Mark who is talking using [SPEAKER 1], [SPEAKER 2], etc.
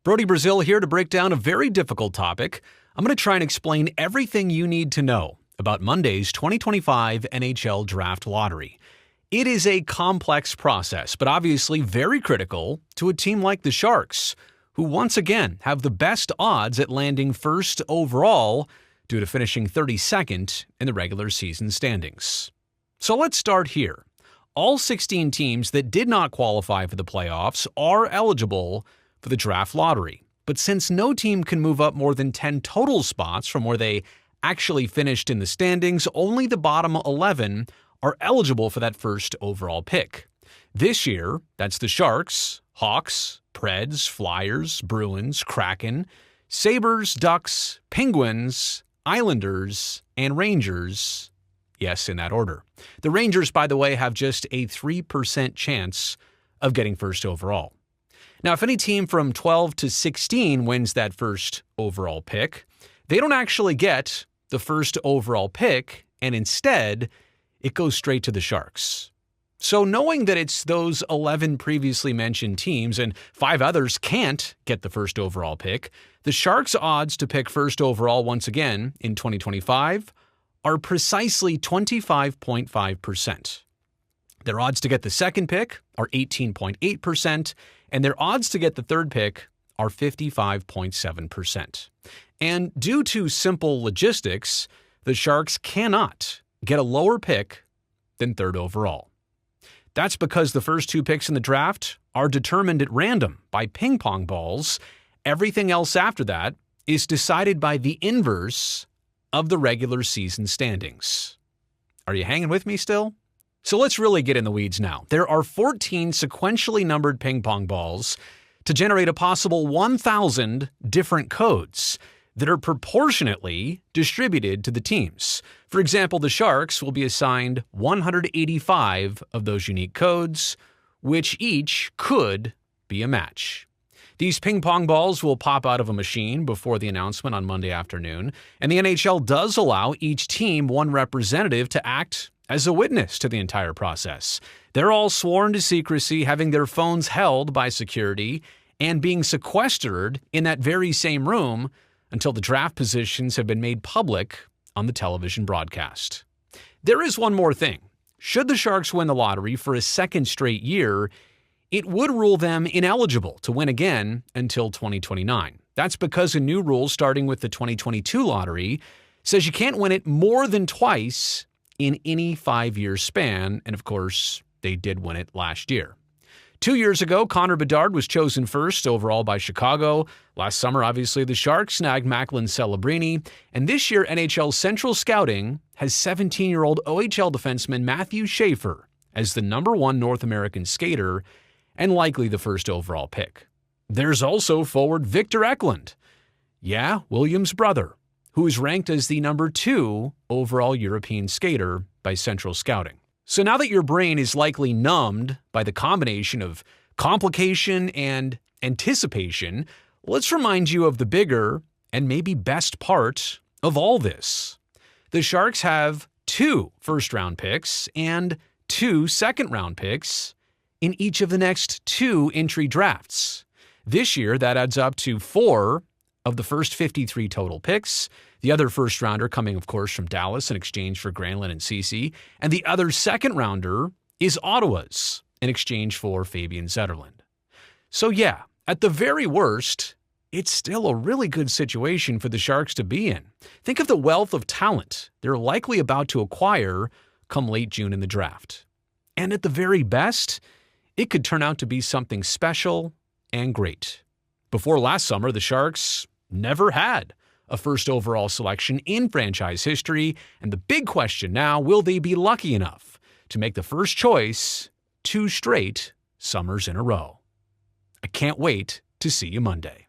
[SPEAKER 1] Brodie Brazil here to break down a very difficult topic. I'm going to try and explain everything you need to know about Monday's 2025 NHL Draft Lottery. It is a complex process, but obviously very critical to a team like the Sharks, who once again have the best odds at landing first overall due to finishing 32nd in the regular season standings. So let's start here. All 16 teams that did not qualify for the playoffs are eligible for the draft lottery. But since no team can move up more than 10 total spots from where they actually finished in the standings, only the bottom 11 are eligible for that first overall pick. This year, that's the Sharks, Hawks, Preds, Flyers, Bruins, Kraken, Sabres, Ducks, Penguins, Islanders, and Rangers. Yes, in that order. The Rangers, by the way, have just a 3% chance of getting first overall. Now, if any team from 12 to 16 wins that first overall pick, they don't actually get the first overall pick, and instead, it goes straight to the Sharks. So knowing that it's those 11 previously mentioned teams and 5 others can't get the first overall pick, the Sharks' odds to pick first overall once again in 2025 are precisely 25.5%. Their odds to get the second pick are 18.8%, and their odds to get the third pick are 55.7%. And due to simple logistics, the Sharks cannot get a lower pick than third overall. That's because the first 2 picks in the draft are determined at random by ping pong balls. Everything else after that is decided by the inverse of the regular season standings. Are you hanging with me still? So let's really get in the weeds now. There are 14 sequentially numbered ping pong balls to generate a possible 1,000 different codes that are proportionately distributed to the teams. For example, the Sharks will be assigned 185 of those unique codes, which each could be a match. These ping pong balls will pop out of a machine before the announcement on Monday afternoon, and the NHL does allow each team one representative to act as a witness to the entire process. They're all sworn to secrecy, having their phones held by security and being sequestered in that very same room until the draft positions have been made public on the television broadcast. There is one more thing. Should the Sharks win the lottery for a second straight year, it would rule them ineligible to win again until 2029. That's because a new rule starting with the 2022 lottery says you can't win it more than twice in any 5-year span, and of course, they did win it last year. 2 years ago, Connor Bedard was chosen first overall by Chicago. Last summer, obviously, the Sharks snagged Macklin Celebrini, and this year, NHL Central Scouting has 17-year-old OHL defenseman Matthew Schaefer as the #1 North American skater and likely the first overall pick. There's also forward Victor Eklund. Yeah, Williams' brother, who is ranked as the #2 overall European skater by Central Scouting. So now that your brain is likely numbed by the combination of complication and anticipation, let's remind you of the bigger and maybe best part of all this. The Sharks have 2 first-round picks and 2 second-round picks in each of the next 2 entry drafts. This year, that adds up to 4 of the first 53 total picks, the other first-rounder coming, of course, from Dallas in exchange for Granlund and Ceci, and the other second-rounder is Ottawa's in exchange for Fabian Zetterlund. So yeah, at the very worst, it's still a really good situation for the Sharks to be in. Think of the wealth of talent they're likely about to acquire come late June in the draft. And at the very best, it could turn out to be something special and great. Before last summer, the Sharks never had a first overall selection in franchise history, and the big question now, will they be lucky enough to make the first choice 2 straight summers in a row? I can't wait to see you Monday.